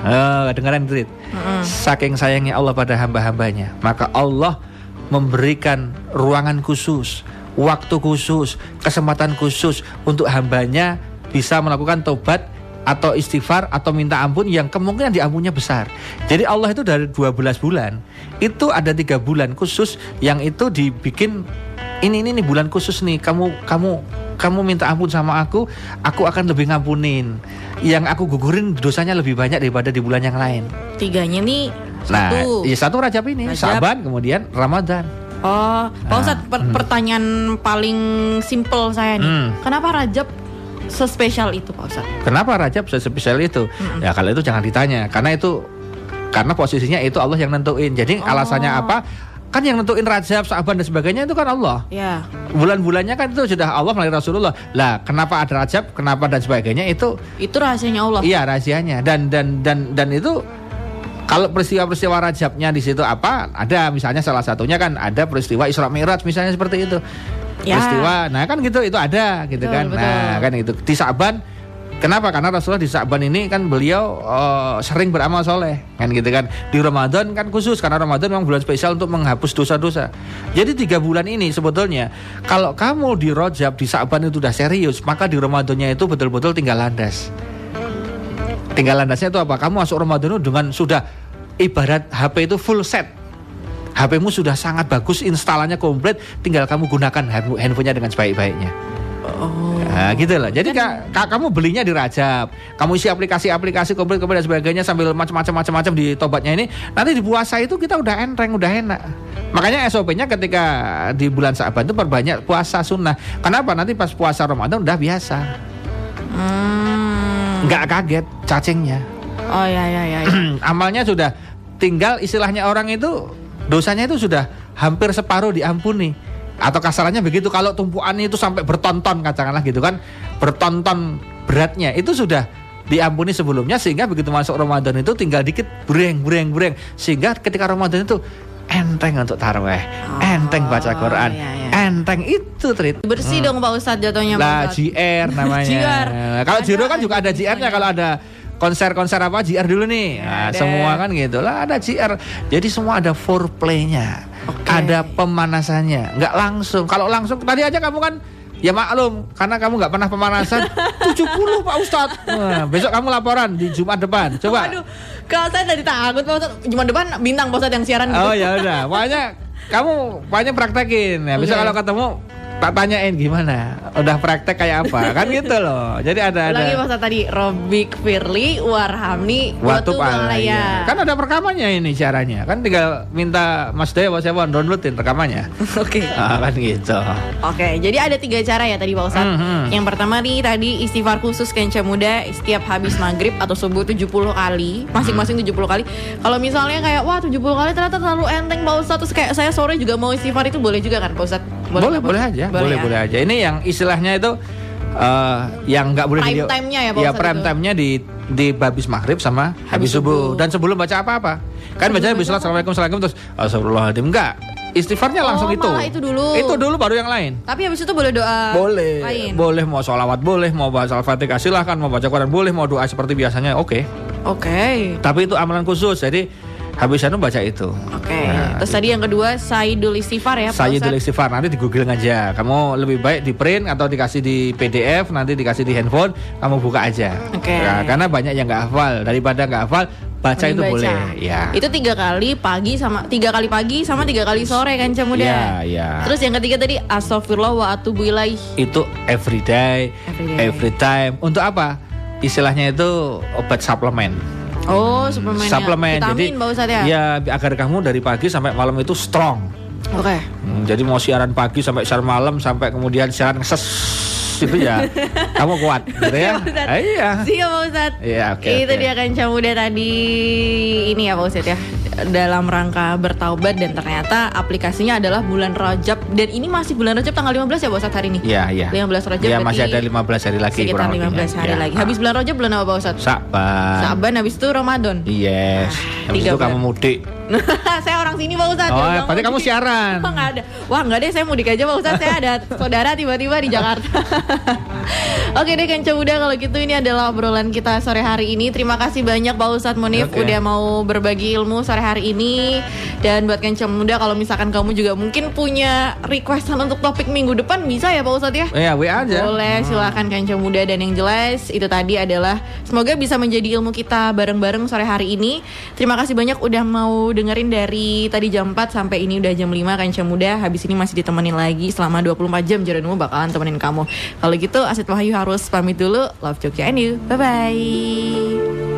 Dengaran Trit. Saking sayangnya Allah pada hamba-hambanya, maka Allah memberikan ruangan khusus, waktu khusus, kesempatan khusus untuk hambanya bisa melakukan tobat atau istighfar atau minta ampun yang kemungkinan diampunnya besar. Jadi Allah itu dari 12 bulan itu ada 3 bulan khusus yang itu dibikin ini bulan khusus nih, kamu minta ampun sama aku akan lebih ngampunin. Yang aku gugurin dosanya lebih banyak daripada di bulan yang lain. 3-nya nih satu Rajab ini, Syaban, kemudian Ramadan. Oh, Pak Ustadz, pertanyaan paling simple saya nih. Kenapa Rajab sespesial itu, Pak Ustadz? Kenapa Rajab sespesial itu? Ya kalau itu jangan ditanya, karena posisinya itu Allah yang nentuin. Jadi alasannya apa? Kan yang nentuin Rajab, Syaban dan sebagainya itu kan Allah. Ya. Bulan-bulannya kan itu sudah Allah melalui Rasulullah. Lah, kenapa ada Rajab, kenapa dan sebagainya itu rahasianya Allah. Iya, rahasianya. Dan itu kalau peristiwa-peristiwa Rajabnya di situ apa? Ada misalnya salah satunya kan ada peristiwa Isra Mi'raj misalnya seperti itu. Ya. Peristiwa, nah kan gitu itu ada gitu betul, kan. Betul. Nah, kan itu di Syaban Kenapa? Karena Rasulullah di Sya'ban ini kan beliau sering beramal soleh, kan gitu kan. Di Ramadan kan khusus, karena Ramadan memang bulan spesial untuk menghapus dosa-dosa. Jadi 3 bulan ini sebetulnya kalau kamu di Rajab, di Sya'ban itu udah serius, maka di Ramadannya itu betul-betul tinggal landas. Tinggal landasnya itu apa? Kamu masuk Ramadan itu dengan sudah ibarat HP itu full set. HP-mu sudah sangat bagus, instalannya komplit, tinggal kamu gunakan handphonenya dengan sebaik-baiknya. Nah, gitu lah. Jadi kamu belinya di Rajab, kamu isi aplikasi komplit dan sebagainya sambil macam-macam di tobatnya ini. Nanti di puasa itu kita udah enteng, udah enak. Makanya SOP-nya ketika di bulan Sya'ban itu perbanyak puasa sunnah. Kenapa? Nanti pas puasa Ramadan udah biasa. Nggak kaget cacingnya. Oh ya. Amalnya sudah tinggal, istilahnya orang itu dosanya itu sudah hampir separuh diampuni. Atau kasarannya begitu, kalau tumpuannya itu sampai bertonton katakanlah gitu kan, bertonton beratnya itu sudah diampuni sebelumnya, sehingga begitu masuk Ramadan itu tinggal dikit breng, sehingga ketika Ramadan itu enteng untuk taraweh, enteng baca Quran, enteng itu Trit. Bersih dong Pak Ustadz jatuhnya. Lah JR namanya. JR. Kalau Jiro kan juga ada JR-nya kalau ada konser apa JR dulu nih. Nah, semua kan gitu lah ada JR. Jadi semua ada foreplay-nya. Ada pemanasannya. Enggak langsung. Kalau langsung tadi aja kamu kan ya maklum karena kamu enggak pernah pemanasan 70 Pak Ustadz. Nah, besok kamu laporan di Jumat depan. Coba. Aduh, kalau saya tadi takut Pak Ustadz Jumat depan bintang Pak Ustadz yang siaran gitu. Oh ya udah. Pokoknya praktekin. Ya, besok kalau ketemu tak tanyain gimana, udah praktek kayak apa, kan gitu loh. Jadi ada lagi masa tadi Robik Firly Warhamni Watub Alaya. Kan ada rekamannya ini caranya. Kan tinggal minta Mas Dewa siapa downloadin rekamannya. Oke. Kan gitu. Oke, jadi ada 3 cara ya tadi Pak Ustadz. Yang pertama nih tadi istighfar khusus Kenca Muda setiap habis maghrib atau subuh 70 kali, masing-masing 70 kali. Kalau misalnya kayak wah 70 kali ternyata terlalu enteng Pak Ustadz, terus kayak saya sore juga mau istighfar, itu boleh juga kan Pak Ustadz? Boleh aja. Boleh aja. Ini yang istilahnya itu yang nggak boleh prime time-nya ya Pak Ustadz. Prime time-nya di habis maghrib sama habis subuh. Dan sebelum baca apa-apa. Kan bacanya bismillah, assalamualaikum terus astagfirullahaladzim. Enggak. Istighfarnya langsung itu. Itu dulu. Itu dulu baru yang lain. Tapi habis itu boleh doa. Boleh. Boleh mau sholawat boleh, mau baca Al-Fatihah silahkan, mau baca Quran boleh, mau doa seperti biasanya. Oke. Tapi itu amalan khusus. Jadi habis itu baca itu. Nah, terus tadi yang kedua Sayyidul Istighfar ya Pak Ustadz. Sayyidul Istighfar nanti di Google aja. Kamu lebih baik di print atau dikasih di PDF, nanti dikasih di handphone, kamu buka aja. Nah, karena banyak yang nggak hafal. Daripada nggak hafal, baca itu boleh. Ya. Itu 3 kali pagi sama 3 kali sore kan Muda. Iya. Terus yang ketiga tadi astagfirullah wa atubu ilaih. Itu every day, every time. Untuk apa? Istilahnya itu obat suplemen. Oh, suplemen. Vitamin, jadi Pak Ustadz ya? Ya, agar kamu dari pagi sampai malam itu strong. Jadi mau siaran pagi sampai siaran malam, sampai kemudian siaran ngeses itu ya kamu kuat gitu ya. Iya. Siap Pak Ustadz. Iya, Itu dia Kenca Muda tadi ini ya Pak Ustadz ya, dalam rangka bertaubat, dan ternyata aplikasinya adalah bulan Rajab, dan ini masih bulan Rajab tanggal 15 ya Pak Ustadz hari ini. Iya. 15 Rajab. Ya masih ada 15 hari lagi. Sekitar 15 hari lagi. Habis bulan Rajab bulan apa Pak Ustadz? Sya'ban, habis itu Ramadan. Yes. Habis itu kamu mudik. Saya orang sini Pak Ustadz. Oh, berarti kamu siaran. Oh, nggak ada. Wah, nggak deh, saya mudik aja Pak Ustadz. Saya ada saudara tiba-tiba di Jakarta. Oke deh Kenca Muda, kalau gitu ini adalah obrolan kita sore hari ini. Terima kasih banyak Pak Ustadz Munif udah mau berbagi ilmu sore hari ini. Dan buat Kenca Muda, kalau misalkan kamu juga mungkin punya requestan untuk topik minggu depan, bisa ya Pak Ustadz ya? Iya, WA aja. Boleh, silakan Kenca Muda. Dan yang jelas itu tadi adalah semoga bisa menjadi ilmu kita bareng-bareng sore hari ini. Terima kasih banyak udah mau dengerin dari tadi jam 4 sampai ini udah jam 5 Kenca Muda. Habis ini masih ditemenin lagi selama 24 jam. Jeronimo bakalan temenin kamu. Kalau gitu Asit Wahyu harus pamit dulu. Love Jogja and you. Bye-bye.